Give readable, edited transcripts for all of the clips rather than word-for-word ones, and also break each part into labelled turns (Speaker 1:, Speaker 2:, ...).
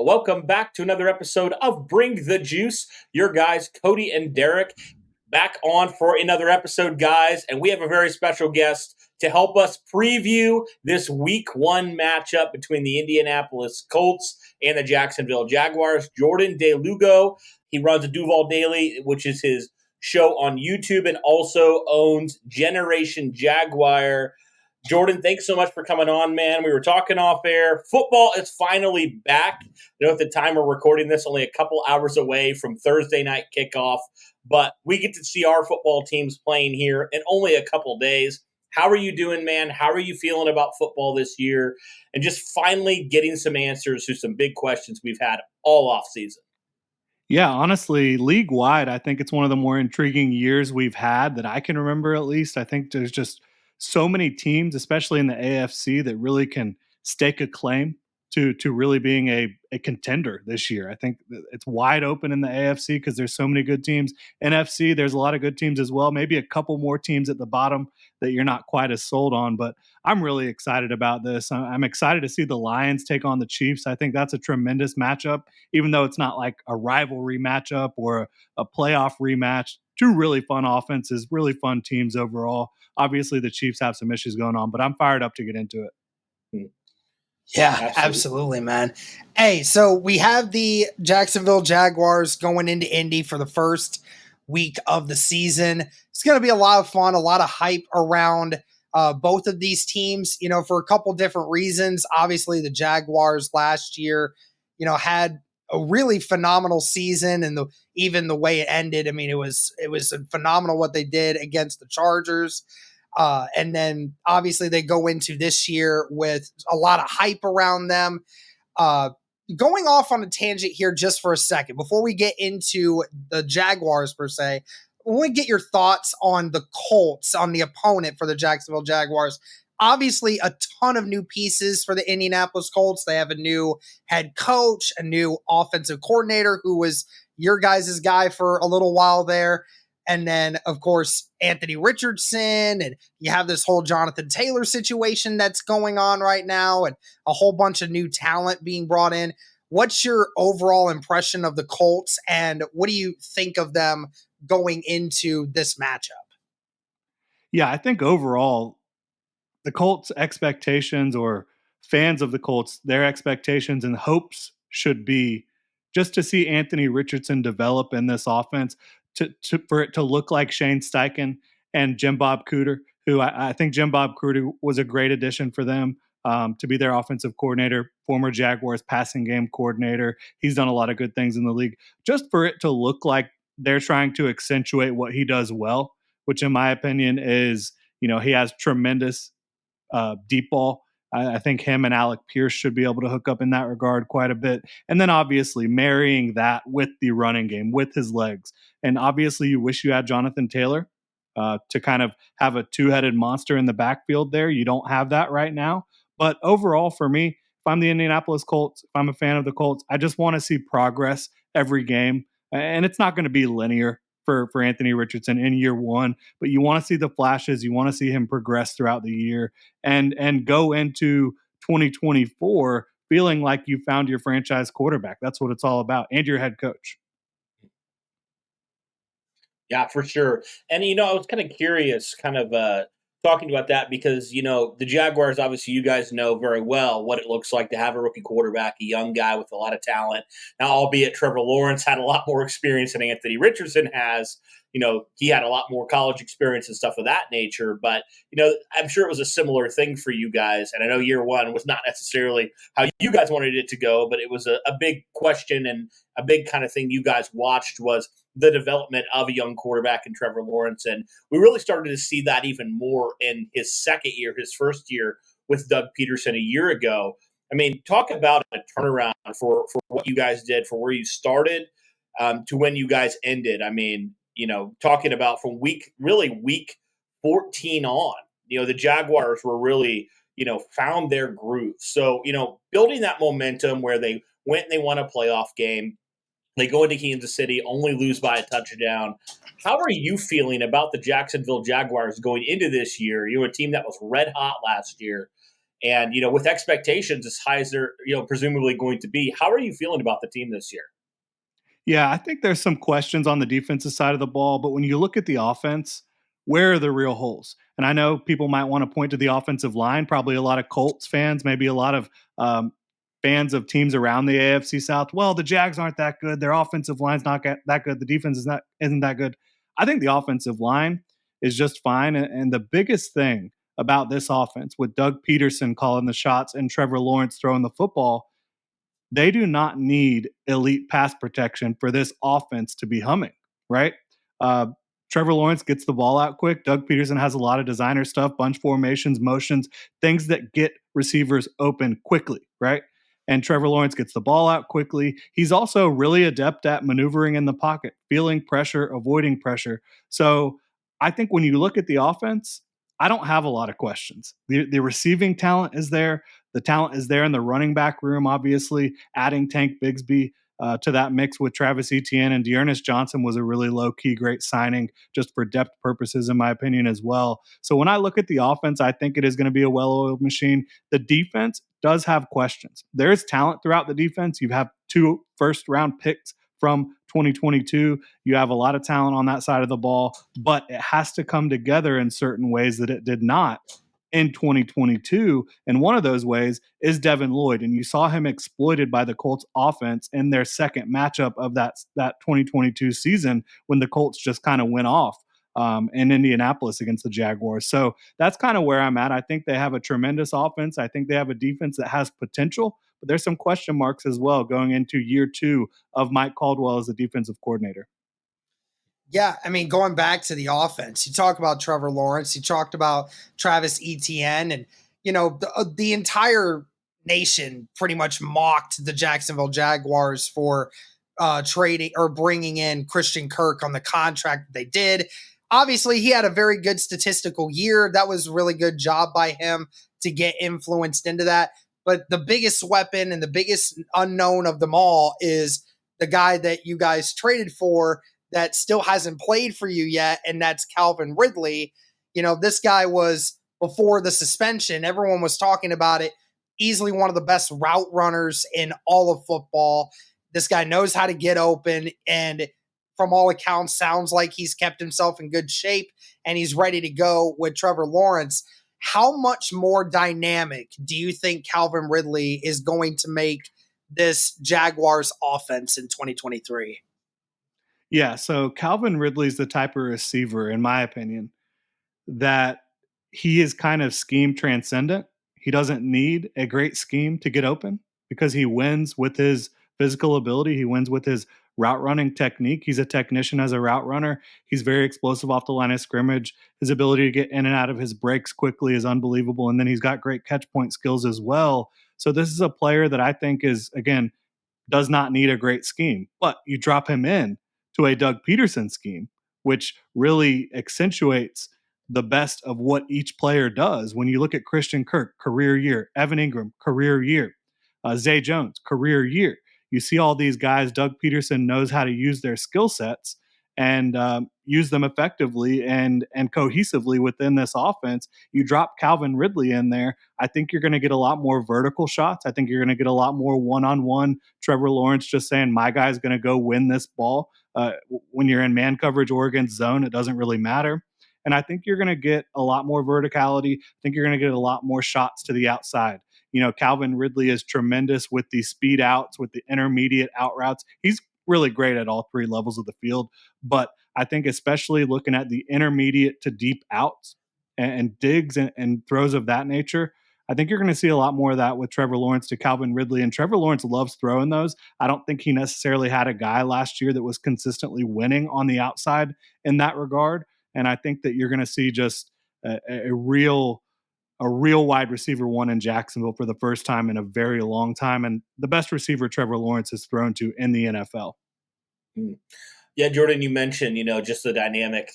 Speaker 1: welcome back to another episode of Bring the Juice. Your guys, Cody and Derek, back on for another episode, guys. And we have a very special guest to help us preview this week one matchup between the Indianapolis Colts and the Jacksonville Jaguars. Jordan DeLugo, he runs a Duval Daily, which is his show on YouTube, and also owns Generation Jaguar. Jordan, thanks so much for coming on, man. We were talking off air. Football is finally back. At the time we're recording this, only a couple hours away from Thursday night kickoff, but we get to see our football teams playing here in only a couple days. How are you doing, man? How are you feeling about football this year? And just finally getting some answers to some big questions we've had all off season.
Speaker 2: Yeah, honestly, league-wide, I think it's one of the more intriguing years we've had that I can remember, at least. I think there's just so many teams, especially in the AFC, that really can stake a claim to really being a contender this year. I think it's wide open in the AFC because there's so many good teams. NFC, there's a lot of good teams as well. Maybe a couple more teams at the bottom that you're not quite as sold on. But I'm really excited about this. I'm excited to see the Lions take on the Chiefs. I think that's a tremendous matchup, even though it's not like a rivalry matchup or a playoff rematch. Two really fun offenses, really fun teams overall. Obviously, the Chiefs have some issues going on, but I'm fired up to get into it.
Speaker 3: Yeah, absolutely, man. Hey, so we have the Jacksonville Jaguars going into Indy for the first week of the season. It's going to be a lot of fun, a lot of hype around both of these teams, for a couple different reasons. Obviously, the Jaguars last year, had a really phenomenal season, and even the way it ended, I mean, it was phenomenal what they did against the Chargers. And then obviously they go into this year with a lot of hype around them. Going off on a tangent here just for a second, before we get into the Jaguars per se, I want to get your thoughts on the Colts, on the opponent for the Jacksonville Jaguars. Obviously, a ton of new pieces for the Indianapolis Colts. They have a new head coach, a new offensive coordinator who was your guys' guy for a little while there. And then, of course, Anthony Richardson, and you have this whole Jonathan Taylor situation that's going on right now, and a whole bunch of new talent being brought in. What's your overall impression of the Colts, and what do you think of them going into this matchup?
Speaker 2: Yeah, I think overall, the Colts' expectations, or fans of the Colts, their expectations and hopes should be just to see Anthony Richardson develop in this offense, for it to look like Shane Steichen and Jim Bob Cooter, who I think Jim Bob Cooter was a great addition for them to be their offensive coordinator, former Jaguars passing game coordinator. He's done a lot of good things in the league. Just for it to look like they're trying to accentuate what he does well, which in my opinion is, he has tremendous deep ball. I think him and Alec Pierce should be able to hook up in that regard quite a bit. And then obviously marrying that with the running game, with his legs. And obviously you wish you had Jonathan Taylor to kind of have a two-headed monster in the backfield there. You don't have that right now. But overall, for me, if I'm the Indianapolis Colts, if I'm a fan of the Colts, I just want to see progress every game. And it's not going to be linear for Anthony Richardson in year one, but you want to see the flashes. You want to see him progress throughout the year and go into 2024 feeling like you found your franchise quarterback. That's what it's all about, and your head coach.
Speaker 1: Yeah, for sure. And, I was kind of curious, talking about that because, the Jaguars, obviously, you guys know very well what it looks like to have a rookie quarterback, a young guy with a lot of talent. Now, albeit Trevor Lawrence had a lot more experience than Anthony Richardson has. He had a lot more college experience and stuff of that nature. But, I'm sure it was a similar thing for you guys. And I know year one was not necessarily how you guys wanted it to go, but it was a big question, and a big kind of thing you guys watched was the development of a young quarterback in Trevor Lawrence. And we really started to see that even more in his second year, his first year with Doug Peterson a year ago. I mean, talk about a turnaround for what you guys did, for where you started to when you guys ended. I mean, talking about from week 14 on, the Jaguars were really, found their groove. So, building that momentum where they went and they won a playoff game. They go into Kansas City, only lose by a touchdown. How are you feeling about the Jacksonville Jaguars going into this year? A team that was red hot last year. And, with expectations as high as they're, presumably going to be, how are you feeling about the team this year?
Speaker 2: Yeah, I think there's some questions on the defensive side of the ball, but when you look at the offense, where are the real holes? And I know people might want to point to the offensive line, probably a lot of Colts fans, maybe a lot of fans of teams around the AFC South. Well, the Jags aren't that good. Their offensive line's not that good. The defense isn't that good. I think the offensive line is just fine. And the biggest thing about this offense, with Doug Peterson calling the shots and Trevor Lawrence throwing the football, they do not need elite pass protection for this offense to be humming, right? Uh, Trevor Lawrence gets the ball out quick. Doug Peterson has a lot of designer stuff, bunch formations, motions, things that get receivers open quickly, right? And Trevor Lawrence gets the ball out quickly. He's also really adept at maneuvering in the pocket, feeling pressure, avoiding pressure. So I think when you look at the offense, I don't have a lot of questions. The receiving talent is there. The talent is there in the running back room, obviously. Adding Tank Bigsby to that mix with Travis Etienne and Dearness Johnson was a really low-key great signing just for depth purposes, in my opinion, as well. So when I look at the offense, I think it is going to be a well-oiled machine. The defense does have questions. There is talent throughout the defense. You have 2 first-round picks from 2022. You have a lot of talent on that side of the ball, but it has to come together in certain ways that it did not in 2022. And one of those ways is Devin Lloyd. And you saw him exploited by the Colts offense in their second matchup of that 2022 season when the Colts just kind of went off in Indianapolis against the Jaguars. So that's kind of where I'm at. I think they have a tremendous offense. I think they have a defense that has potential, but there's some question marks as well going into year 2 of Mike Caldwell as the defensive coordinator.
Speaker 3: Yeah, I mean, going back to the offense, you talk about Trevor Lawrence, you talked about Travis Etienne, and the entire nation pretty much mocked the Jacksonville Jaguars for trading or bringing in Christian Kirk on the contract that they did. Obviously, he had a very good statistical year. That was a really good job by him to get influenced into that. But the biggest weapon and the biggest unknown of them all is the guy that you guys traded for that still hasn't played for you yet, and that's Calvin Ridley. This guy was, before the suspension, everyone was talking about it, easily one of the best route runners in all of football. This guy knows how to get open, and from all accounts, sounds like he's kept himself in good shape, and he's ready to go with Trevor Lawrence. How much more dynamic do you think Calvin Ridley is going to make this Jaguars offense in 2023?
Speaker 2: Yeah, so Calvin Ridley's the type of receiver, in my opinion, that he is kind of scheme transcendent. He doesn't need a great scheme to get open because he wins with his physical ability. He wins with his route running technique. He's a technician as a route runner. He's very explosive off the line of scrimmage. His ability to get in and out of his breaks quickly is unbelievable. And then he's got great catch point skills as well. So this is a player that I think is, again, does not need a great scheme, but you drop him in to a Doug Peterson scheme, which really accentuates the best of what each player does. When you look at Christian Kirk, career year, Evan Ingram, career year, Zay Jones, career year, you see all these guys. Doug Peterson knows how to use their skill sets and use them effectively and cohesively within this offense. You drop Calvin Ridley in there, I think you're going to get a lot more vertical shots. I think you're going to get a lot more one-on-one. Trevor Lawrence just saying, my guy's going to go win this ball. When you're in man coverage or against zone, it doesn't really matter. And I think you're going to get a lot more verticality. I think you're going to get a lot more shots to the outside. Calvin Ridley is tremendous with the speed outs, with the intermediate out routes. He's really great at all 3 levels of the field. But I think especially looking at the intermediate to deep outs and digs and throws of that nature, I think you're going to see a lot more of that with Trevor Lawrence to Calvin Ridley. And Trevor Lawrence loves throwing those. I don't think he necessarily had a guy last year that was consistently winning on the outside in that regard. And I think that you're going to see just a real wide receiver one in Jacksonville for the first time in a very long time, and the best receiver Trevor Lawrence has thrown to in the NFL.
Speaker 1: Yeah, Jordan, you mentioned, just the dynamic,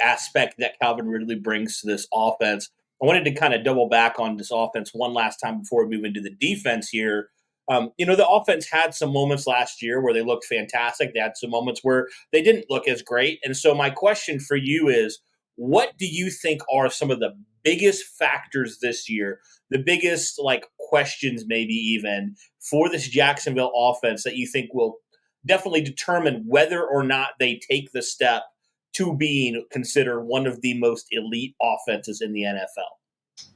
Speaker 1: aspect that Calvin Ridley brings to this offense. I wanted to kind of double back on this offense one last time before we move into the defense here. The offense had some moments last year where they looked fantastic. They had some moments where they didn't look as great. And so my question for you is, what do you think are some of the biggest factors this year, the biggest like questions maybe even for this Jacksonville offense that you think will definitely determine whether or not they take the step to being considered one of the most elite offenses in the NFL?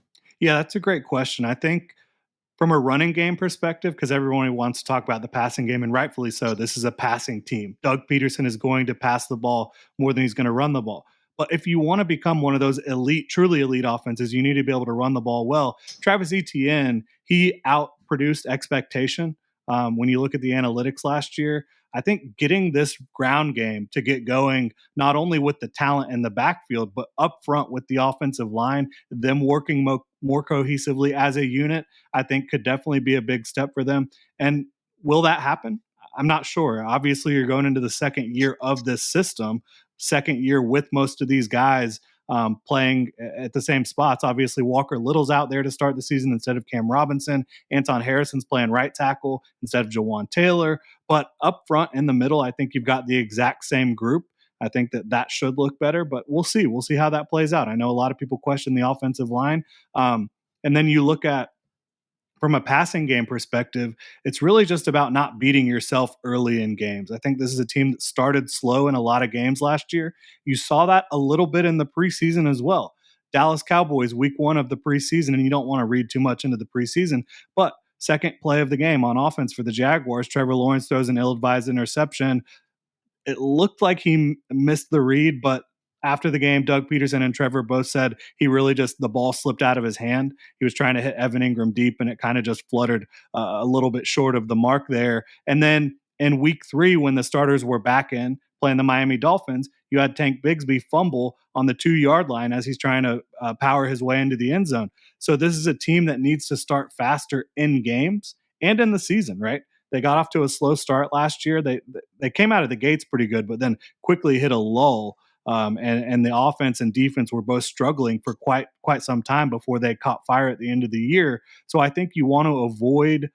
Speaker 2: Yeah, that's a great question. I think from a running game perspective, because everyone wants to talk about the passing game, and rightfully so, this is a passing team. Doug Peterson is going to pass the ball more than he's going to run the ball. But if you want to become one of those elite, truly elite offenses, you need to be able to run the ball well. Travis Etienne, he outproduced expectation. When you look at the analytics last year, I think getting this ground game to get going, not only with the talent in the backfield, but up front with the offensive line, them working more cohesively as a unit, I think could definitely be a big step for them. And will that happen? I'm not sure. Obviously, you're going into the second year of this system, second year with most of these guys playing at the same spots. Obviously, Walker Little's out there to start the season instead of Cam Robinson. Anton Harrison's playing right tackle instead of Jawan Taylor. But up front in the middle, I think you've got the exact same group. I think that should look better, but we'll see. We'll see how that plays out. I know a lot of people question the offensive line. And then you look at, from a passing game perspective, it's really just about not beating yourself early in games. I think this is a team that started slow in a lot of games last year. You saw that a little bit in the preseason as well. Dallas Cowboys, week 1 of the preseason, and you don't want to read too much into the preseason, but second play of the game on offense for the Jaguars, Trevor Lawrence throws an ill-advised interception. It looked like he missed the read, but after the game, Doug Peterson and Trevor both said he really just, the ball slipped out of his hand. He was trying to hit Evan Ingram deep, and it kind of just fluttered a little bit short of the mark there. And then in week 3, when the starters were back in playing the Miami Dolphins, you had Tank Bigsby fumble on the 2-yard line as he's trying to power his way into the end zone. So this is a team that needs to start faster in games and in the season, right? They got off to a slow start last year. They came out of the gates pretty good, but then quickly hit a lull. And the offense and defense were both struggling for quite some time before they caught fire at the end of the year. So I think you want to avoid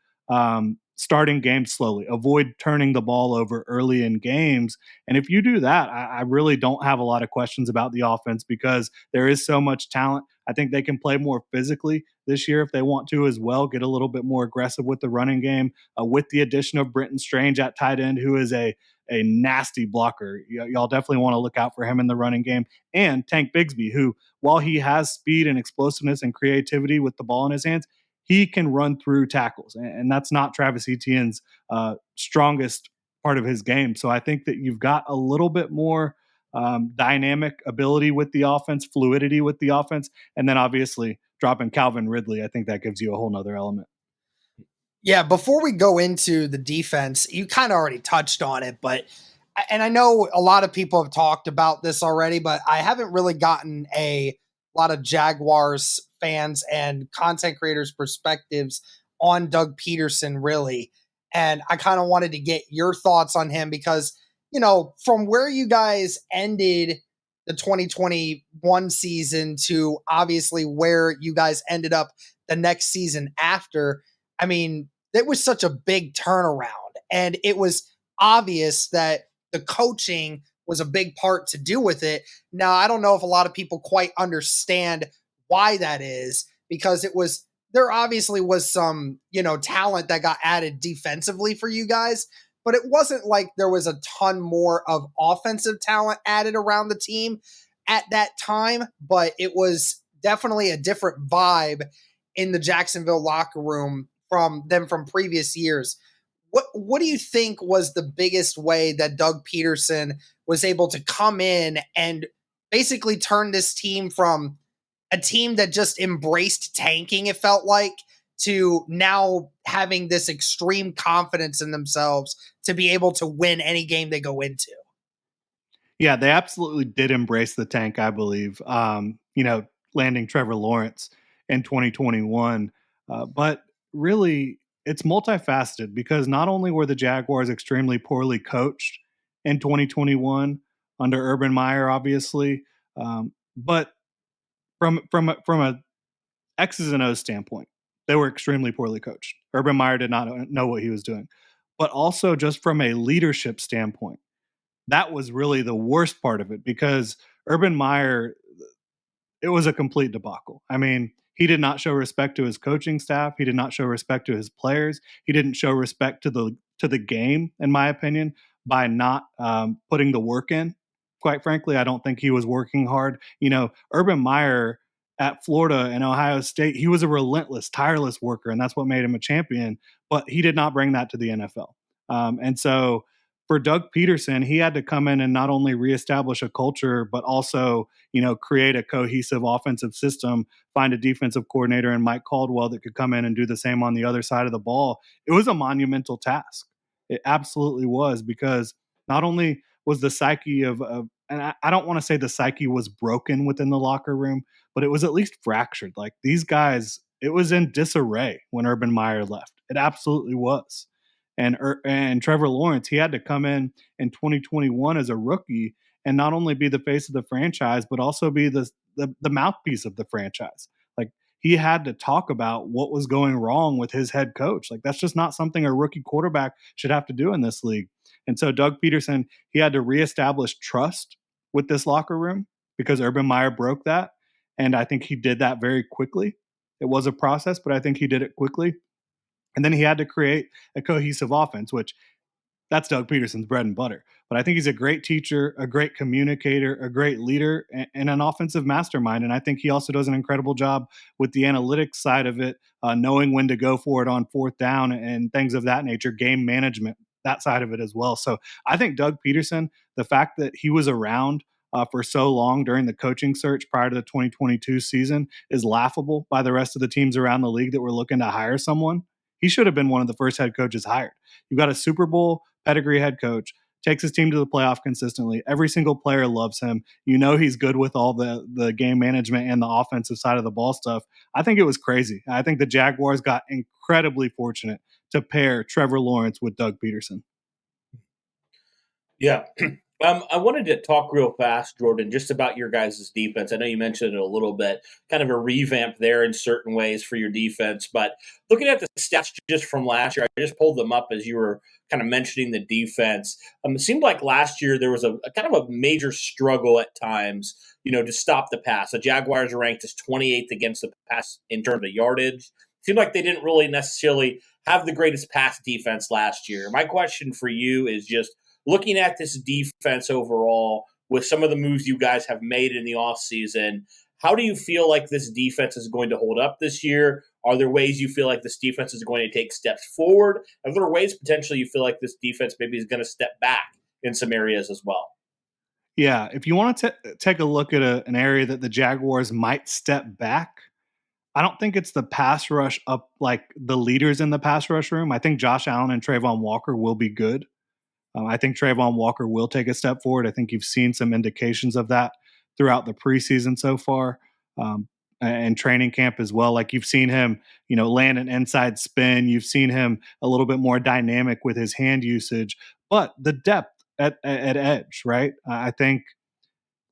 Speaker 2: starting games slowly, avoid turning the ball over early in games. And if you do that, I really don't have a lot of questions about the offense because there is so much talent. I think they can play more physically this year if they want to as well, get a little bit more aggressive with the running game, with the addition of Brenton Strange at tight end, who is a nasty blocker. Y'all definitely want to look out for him in the running game. And Tank Bigsby, who, while he has speed and explosiveness and creativity with the ball in his hands, he can run through tackles. And that's not Travis Etienne's strongest part of his game. So I think that you've got a little bit more dynamic ability with the offense, fluidity with the offense. And then obviously dropping Calvin Ridley, I think that gives you a whole nother element.
Speaker 3: Yeah, before we go into the defense, you kind of already touched on it, and I know a lot of people have talked about this already, but I haven't really gotten a lot of Jaguars fans and content creators' perspectives on Doug Peterson, really. And I kind of wanted to get your thoughts on him because, from where you guys ended the 2021 season to obviously where you guys ended up the next season after, I mean, it was such a big turnaround, and it was obvious that the coaching was a big part to do with it. Now, I don't know if a lot of people quite understand why that is, because there obviously was some, talent that got added defensively for you guys, but it wasn't like there was a ton more of offensive talent added around the team at that time, but it was definitely a different vibe in the Jacksonville locker room from previous years. What do you think was the biggest way that Doug Peterson was able to come in and basically turn this team from a team that just embraced tanking, it felt like, to now having this extreme confidence in themselves to be able to win any game they go into?
Speaker 2: Yeah, they absolutely did embrace the tank, I believe. Landing Trevor Lawrence in 2021. But really, it's multifaceted because not only were the Jaguars extremely poorly coached in 2021 under Urban Meyer, obviously, but from a X's and O's standpoint, they were extremely poorly coached. Urban Meyer did not know what he was doing. But also just from a leadership standpoint, that was really the worst part of it because Urban Meyer, it was a complete debacle. I mean, he did not show respect to his coaching staff. He did not show respect to his players. He didn't show respect to the game, in my opinion, by not putting the work in. Quite frankly, I don't think he was working hard. Urban Meyer at Florida and Ohio State, he was a relentless, tireless worker, and that's what made him a champion. But he did not bring that to the NFL. And so for Doug Peterson, he had to come in and not only reestablish a culture, but also, create a cohesive offensive system, find a defensive coordinator in Mike Caldwell that could come in and do the same on the other side of the ball. It was a monumental task. It absolutely was, because not only was the psyche of and I don't want to say the psyche was broken within the locker room, but it was at least fractured. Like, these guys, it was in disarray when Urban Meyer left. It absolutely was. And Trevor Lawrence, he had to come in 2021 as a rookie and not only be the face of the franchise, but also be the mouthpiece of the franchise. Like, he had to talk about what was going wrong with his head coach. Like, that's just not something a rookie quarterback should have to do in this league. And so Doug Peterson, he had to reestablish trust with this locker room because Urban Meyer broke that. And I think he did that very quickly. It was a process, but I think he did it quickly. And then he had to create a cohesive offense, which that's Doug Peterson's bread and butter. But I think he's a great teacher, a great communicator, a great leader, and an offensive mastermind. And I think he also does an incredible job with the analytics side of it, knowing when to go for it on fourth down and things of that nature, game management, that side of it as well. So I think Doug Peterson, the fact that he was around for so long during the coaching search prior to the 2022 season is laughable by the rest of the teams around the league that were looking to hire someone. He should have been one of the first head coaches hired. You've got a Super Bowl pedigree head coach, takes his team to the playoff consistently. Every single player loves him. He's good with all the game management and the offensive side of the ball stuff. I think it was crazy. I think the Jaguars got incredibly fortunate to pair Trevor Lawrence with Doug Peterson.
Speaker 1: Yeah. I wanted to talk real fast, Jordan, just about your guys' defense. I know you mentioned it a little bit, kind of a revamp there in certain ways for your defense. But looking at the stats just from last year, I just pulled them up as you were kind of mentioning the defense. It seemed like last year there was a kind of a major struggle at times, to stop the pass. The Jaguars are ranked as 28th against the pass in terms of yardage. It seemed like they didn't really necessarily have the greatest pass defense last year. My question for you is just, looking at this defense overall, with some of the moves you guys have made in the offseason, how do you feel like this defense is going to hold up this year? Are there ways you feel like this defense is going to take steps forward? Are there ways potentially you feel like this defense maybe is going to step back in some areas as well?
Speaker 2: Yeah, if you want to take a look at an area that the Jaguars might step back, I don't think it's the pass rush up, like the leaders in the pass rush room. I think Josh Allen and Trayvon Walker will be good. I think Trayvon Walker will take a step forward. I think you've seen some indications of that throughout the preseason so far, and training camp as well. Like, you've seen him, land an inside spin. You've seen him a little bit more dynamic with his hand usage, but the depth at edge, right? I think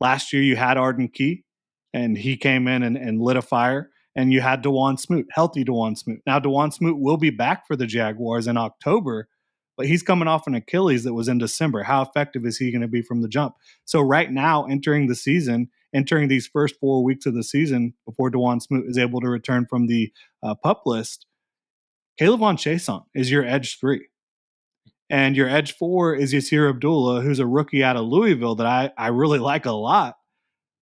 Speaker 2: last year you had Arden Key, and he came in and lit a fire. And you had Dewan Smoot, healthy Dewan Smoot. Now, Dewan Smoot will be back for the Jaguars in October, but he's coming off an Achilles that was in December. How effective is he going to be from the jump? So right now, entering these first 4 weeks of the season before Dewan Smoot is able to return from the PUP list, Kayvon Chason is your edge 3. And your edge 4 is Yasir Abdullah, who's a rookie out of Louisville that I really like a lot.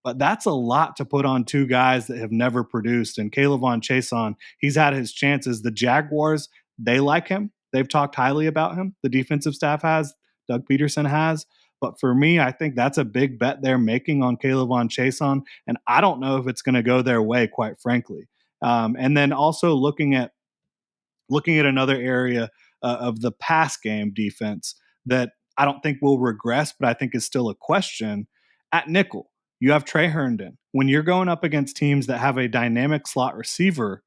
Speaker 2: But that's a lot to put on two guys that have never produced. And Kayvon Chason, he's had his chances. The Jaguars, they like him. They've talked highly about him. The defensive staff has. Doug Peterson has. But for me, I think that's a big bet they're making on Kayvon Chason. And I don't know if it's going to go their way, quite frankly. And then also looking at another area of the pass game defense that I don't think will regress, but I think is still a question. At nickel, you have Trey Herndon. When you're going up against teams that have a dynamic slot receiver,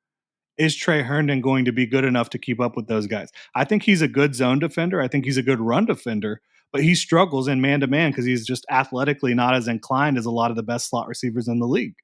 Speaker 2: is Trey Herndon going to be good enough to keep up with those guys? I think he's a good zone defender. I think he's a good run defender, but he struggles in man-to-man because he's just athletically not as inclined as a lot of the best slot receivers in the league.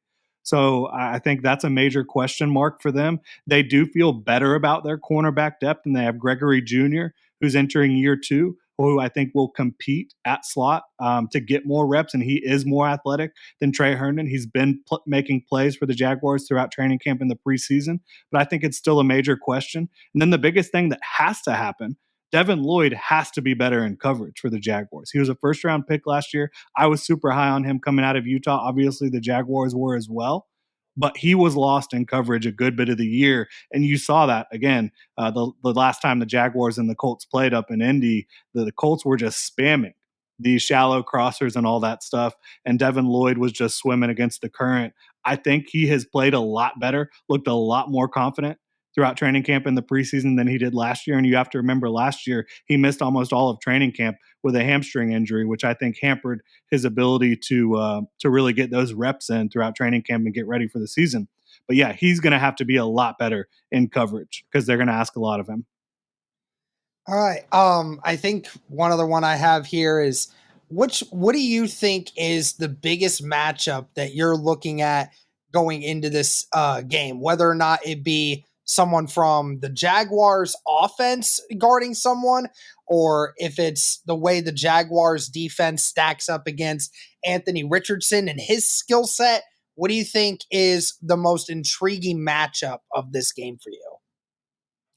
Speaker 2: So I think that's a major question mark for them. They do feel better about their cornerback depth, and they have Gregory Jr., who's entering year 2, who who I think will compete at slot to get more reps, and he is more athletic than Trey Herndon. He's been making plays for the Jaguars throughout training camp in the preseason, but I think it's still a major question. And then the biggest thing that has to happen, Devin Lloyd has to be better in coverage for the Jaguars. He was a first-round pick last year. I was super high on him coming out of Utah. Obviously, the Jaguars were as well, but he was lost in coverage a good bit of the year. And you saw that again, the last time the Jaguars and the Colts played up in Indy, the Colts were just spamming these shallow crossers and all that stuff. And Devin Lloyd was just swimming against the current. I think he has played a lot better, looked a lot more confident throughout training camp in the preseason than he did last year. And you have to remember last year, he missed almost all of training camp with a hamstring injury, which I think hampered his ability to really get those reps in throughout training camp and get ready for the season. But yeah, he's going to have to be a lot better in coverage because they're going to ask a lot of him.
Speaker 3: All right. I think one other one I have here is what do you think is the biggest matchup that you're looking at going into this game, whether or not it be someone from the Jaguars offense guarding someone, or if it's the way the Jaguars defense stacks up against Anthony Richardson and his skill set. What do you think is the most intriguing matchup of this game for you?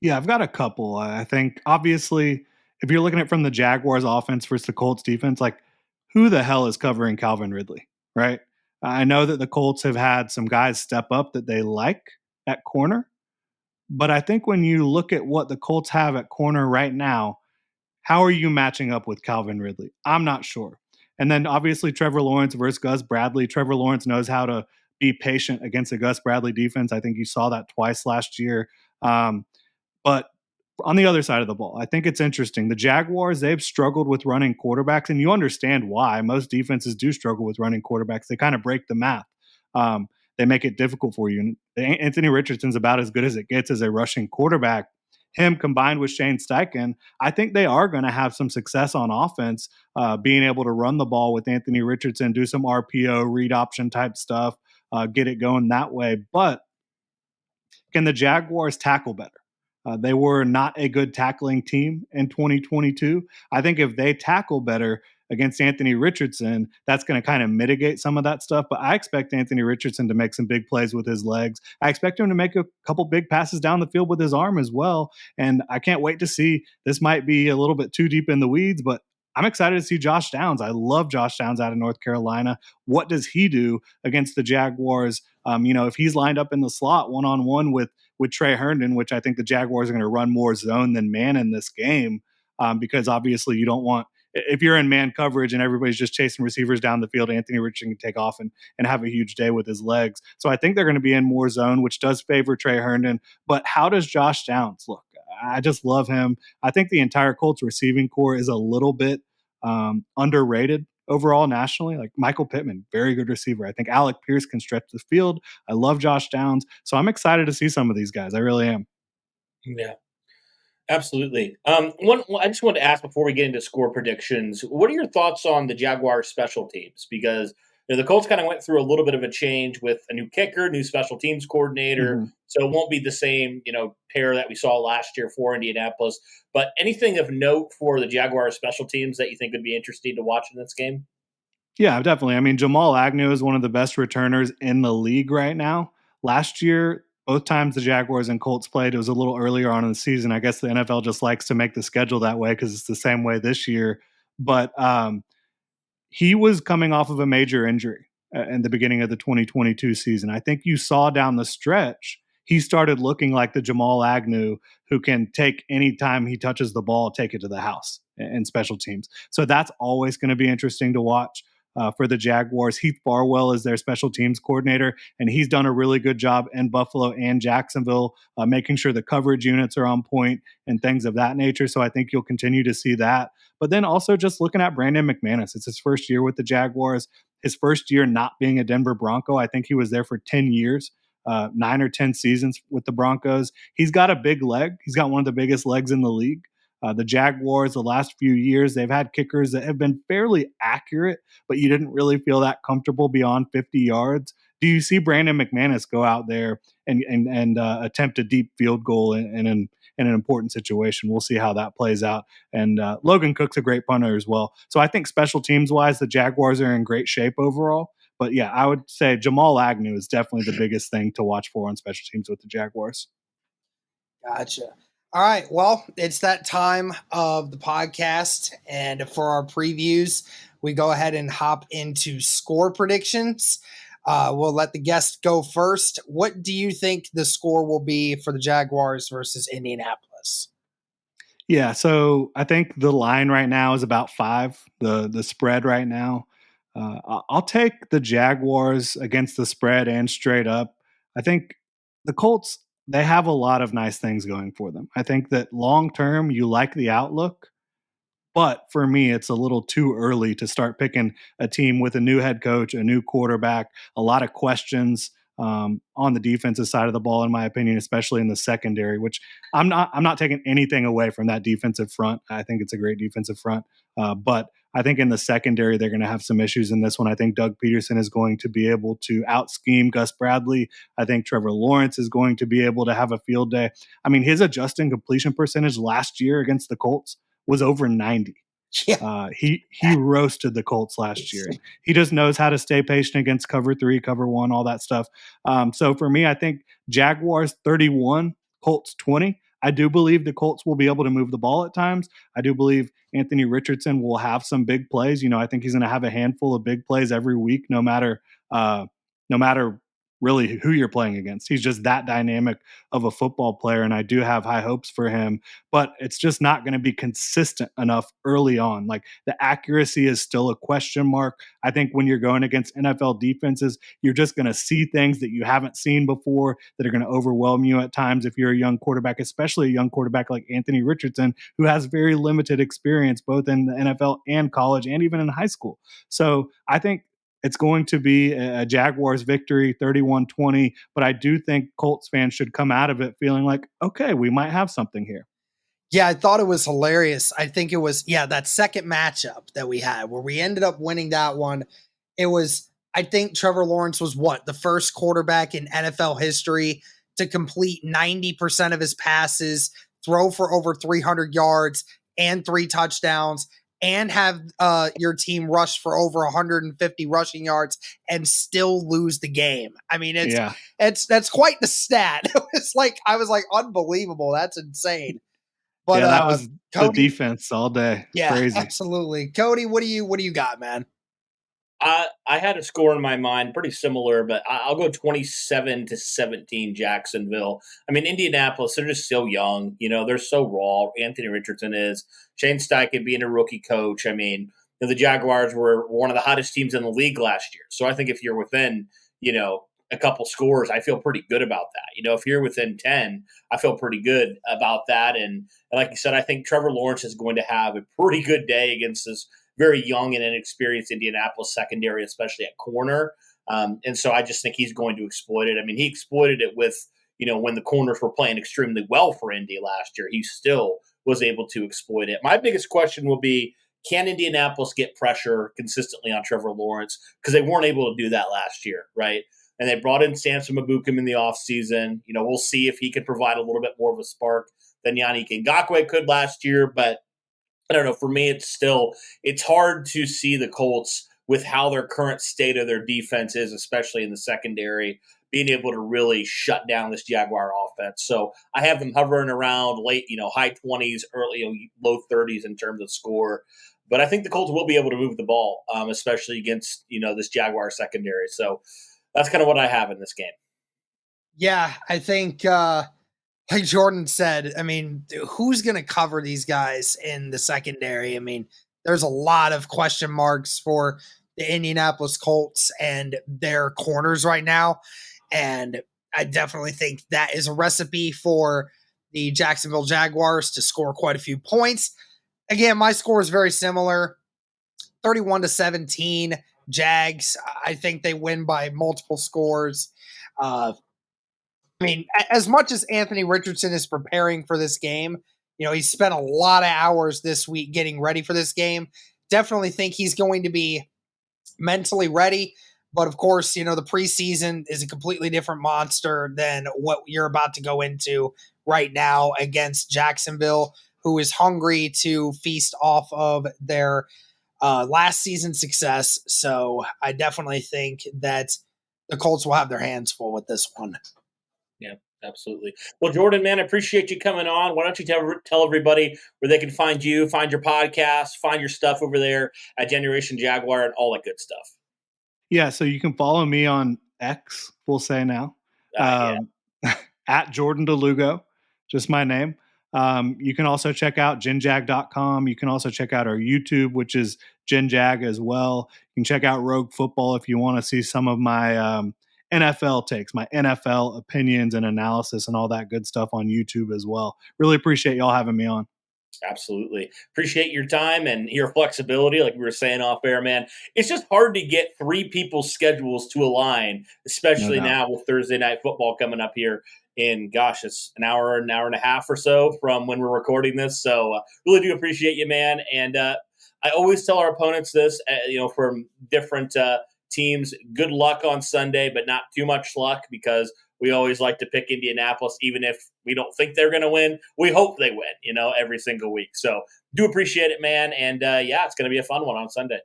Speaker 2: Yeah, I've got a couple. I think obviously if you're looking at it from the Jaguars offense versus the Colts defense, like who the hell is covering Calvin Ridley, right? I know that the Colts have had some guys step up that they like at corner, but I think when you look at what the Colts have at corner right now, how are you matching up with Calvin Ridley? I'm not sure. And then obviously Trevor Lawrence versus Gus Bradley. Trevor Lawrence knows how to be patient against a Gus Bradley defense. I think you saw that twice last year. But on the other side of the ball, I think it's interesting. The Jaguars, they've struggled with running quarterbacks, and you understand why. Most defenses do struggle with running quarterbacks. They kind of break the math. They make it difficult for you. And Anthony Richardson's about as good as it gets as a rushing quarterback. Him combined with Shane Steichen, I think they are going to have some success on offense, being able to run the ball with Anthony Richardson, do some RPO, read option type stuff, get it going that way. But can the Jaguars tackle better? They were not a good tackling team in 2022. I think if they tackle better against Anthony Richardson, that's going to kind of mitigate some of that stuff. But I expect Anthony Richardson to make some big plays with his legs. I expect him to make a couple big passes down the field with his arm as well. And I can't wait to see. This might be a little bit too deep in the weeds, but I'm excited to see Josh Downs. I love Josh Downs out of North Carolina. What does he do against the Jaguars? If he's lined up in the slot one-on-one with Trey Herndon, which I think the Jaguars are going to run more zone than man in this game, because obviously you don't want, if you're in man coverage and everybody's just chasing receivers down the field, Anthony Richardson can take off and have a huge day with his legs. So I think they're going to be in more zone, which does favor Trey Herndon. But how does Josh Downs look? I just love him. I think the entire Colts receiving core is a little bit underrated overall nationally. Like Michael Pittman, very good receiver. I think Alec Pierce can stretch the field. I love Josh Downs. So I'm excited to see some of these guys. I really am.
Speaker 1: Yeah, absolutely. I just wanted to ask before we get into score predictions, what are your thoughts on the Jaguars special teams? Because the Colts kind of went through a little bit of a change with a new kicker, new special teams coordinator. Mm-hmm. So it won't be the same, pair that we saw last year for Indianapolis. But anything of note for the Jaguars special teams that you think would be interesting to watch in this game?
Speaker 2: Yeah, definitely. I mean, Jamal Agnew is one of the best returners in the league right now. Last year, both times the Jaguars and Colts played, it was a little earlier on in the season. I guess the NFL just likes to make the schedule that way because it's the same way this year. But he was coming off of a major injury in the beginning of the 2022 season. I think you saw down the stretch, he started looking like the Jamal Agnew who can take any time he touches the ball, take it to the house in special teams. So that's always going to be interesting to watch. For the Jaguars. Heath Farwell is their special teams coordinator, and he's done a really good job in Buffalo and Jacksonville, making sure the coverage units are on point and things of that nature. So I think you'll continue to see that. But then also just looking at Brandon McManus. It's his first year with the Jaguars, his first year not being a Denver Bronco. I think he was there for 10 years. 9 or 10 seasons with the Broncos. He's got a big leg. He's got one of the biggest legs in the league. The Jaguars, the last few years, they've had kickers that have been fairly accurate, but you didn't really feel that comfortable beyond 50 yards. Do you see Brandon McManus go out there and attempt a deep field goal in in an important situation. We'll see how that plays out. And Logan Cook's a great punter as well. So I think special teams wise, the Jaguars are in great shape overall. But yeah, I would say Jamal Agnew is definitely the biggest thing to watch for on special teams with the Jaguars.
Speaker 3: Gotcha. All right. Well, it's that time of the podcast. And for our previews, we go ahead and hop into score predictions. We'll let the guest go first. What do you think the score will be for the Jaguars versus Indianapolis?
Speaker 2: Yeah, so I think the line right now is about 5, the spread right now. I'll take the Jaguars against the spread and straight up. I think the Colts, they have a lot of nice things going for them. I think that long term, you like the outlook. But for me, it's a little too early to start picking a team with a new head coach, a new quarterback, a lot of questions on the defensive side of the ball, in my opinion, especially in the secondary. Which I'm not taking anything away from that defensive front. I think it's a great defensive front, but I think in the secondary they're going to have some issues in this one. I think Doug Peterson is going to be able to out scheme Gus Bradley. I think Trevor Lawrence is going to be able to have a field day. I mean, his adjusted completion percentage last year against the Colts was over 90.
Speaker 3: Yeah.
Speaker 2: He roasted the Colts last year. He just knows how to stay patient against cover 3, cover 1, all that stuff. So for me, I think Jaguars 31, Colts 20. I do believe the Colts will be able to move the ball at times. I do believe Anthony Richardson will have some big plays. You know, I think he's going to have a handful of big plays every week, no matter really who you're playing against. He's just that dynamic of a football player, and I do have high hopes for him, but it's just not going to be consistent enough early on. Like, the accuracy is still a question mark. I think when you're going against NFL defenses, you're just going to see things that you haven't seen before that are going to overwhelm you at times if you're a young quarterback, especially a young quarterback like Anthony Richardson, who has very limited experience both in the NFL and college and even in high school. So I think it's going to be a Jaguars victory, 31-20, but I do think Colts fans should come out of it feeling like, okay, we might have something here.
Speaker 3: Yeah, I thought it was hilarious. I think it was, that second matchup that we had where we ended up winning that one. It was, I think Trevor Lawrence was the first quarterback in NFL history to complete 90% of his passes, throw for over 300 yards and 3 touchdowns, and have your team rush for over 150 rushing yards and still lose the game. I mean, that's quite the stat. I was like, unbelievable. That's insane. But
Speaker 2: that was Cody, the defense all day.
Speaker 3: Yeah,
Speaker 2: crazy.
Speaker 3: Absolutely. Cody, what do you got, man?
Speaker 1: I had a score in my mind, pretty similar, but I'll go 27-17 Jacksonville. I mean, Indianapolis, they're just so young. You know, they're so raw. Anthony Richardson is. Shane Steichen being a rookie coach. I mean, the Jaguars were one of the hottest teams in the league last year. So I think if you're within, a couple scores, I feel pretty good about that. If you're within 10, I feel pretty good about that. And like you said, I think Trevor Lawrence is going to have a pretty good day against this very young and inexperienced Indianapolis secondary, especially at corner. And so I just think he's going to exploit it. I mean, he exploited it with, when the corners were playing extremely well for Indy last year, he still was able to exploit it. My biggest question will be, can Indianapolis get pressure consistently on Trevor Lawrence? Because they weren't able to do that last year, right? And they brought in Samson Mabukum in the offseason. We'll see if he can provide a little bit more of a spark than Yannick Ngakoue could last year, but I don't know. For me, it's hard to see the Colts with how their current state of their defense is, especially in the secondary, being able to really shut down this Jaguar offense. So I have them hovering around late, high 20s, early, low 30s in terms of score. But I think the Colts will be able to move the ball, especially against, this Jaguar secondary. So that's kind of what I have in this game.
Speaker 3: Yeah, I think like Jordan said, I mean, who's going to cover these guys in the secondary? I mean, there's a lot of question marks for the Indianapolis Colts and their corners right now. And I definitely think that is a recipe for the Jacksonville Jaguars to score quite a few points. Again, my score is very similar, 31-17 Jags. I think they win by multiple scores. I mean, as much as Anthony Richardson is preparing for this game, he spent a lot of hours this week getting ready for this game. Definitely think he's going to be mentally ready. But of course, the preseason is a completely different monster than what you're about to go into right now against Jacksonville, who is hungry to feast off of their last season success. So I definitely think that the Colts will have their hands full with this one.
Speaker 1: Yeah, absolutely. Well, Jordan, man, I appreciate you coming on. Why don't you tell everybody where they can find you, find your podcast, find your stuff over there at Generation Jaguar and all that good stuff.
Speaker 2: Yeah, so you can follow me on X, we'll say now, at Jordan DeLugo, just my name. You can also check out genjag.com. You can also check out our YouTube, which is genjag as well. You can check out Rogue Football if you want to see some of my NFL takes, my NFL opinions and analysis and all that good stuff on YouTube as well. Really appreciate y'all having me on.
Speaker 1: Absolutely. Appreciate your time and your flexibility. Like we were saying off air, man, it's just hard to get three people's schedules to align, especially now with Thursday night football coming up here in, it's an hour and a half or so from when we're recording this. So really do appreciate you, man. And I always tell our opponents this, from different teams, good luck on Sunday, but not too much luck, because we always like to pick Indianapolis, even if we don't think they're going to win. We hope they win, every single week. So do appreciate it, man. And it's going to be a fun one on Sunday.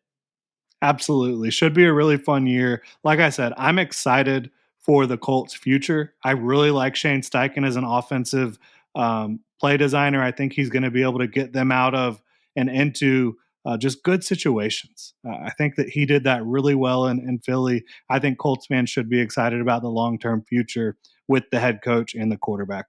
Speaker 2: Absolutely. Should be a really fun year. Like I said, I'm excited for the Colts' future. I really like Shane Steichen as an offensive play designer. I think he's going to be able to get them out of and into just good situations. I think that he did that really well in Philly. I think Colts fans should be excited about the long-term future with the head coach and the quarterback.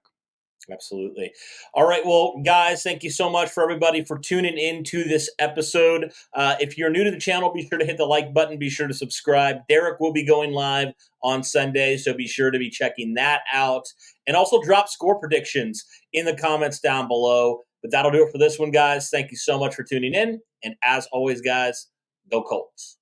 Speaker 1: Absolutely. All right. Well, guys, thank you so much for everybody for tuning into this episode. If you're new to the channel, be sure to hit the like button. Be sure to subscribe. Derek will be going live on Sunday, so be sure to be checking that out. And also drop score predictions in the comments down below. But that'll do it for this one, guys. Thank you so much for tuning in. And as always, guys, go Colts.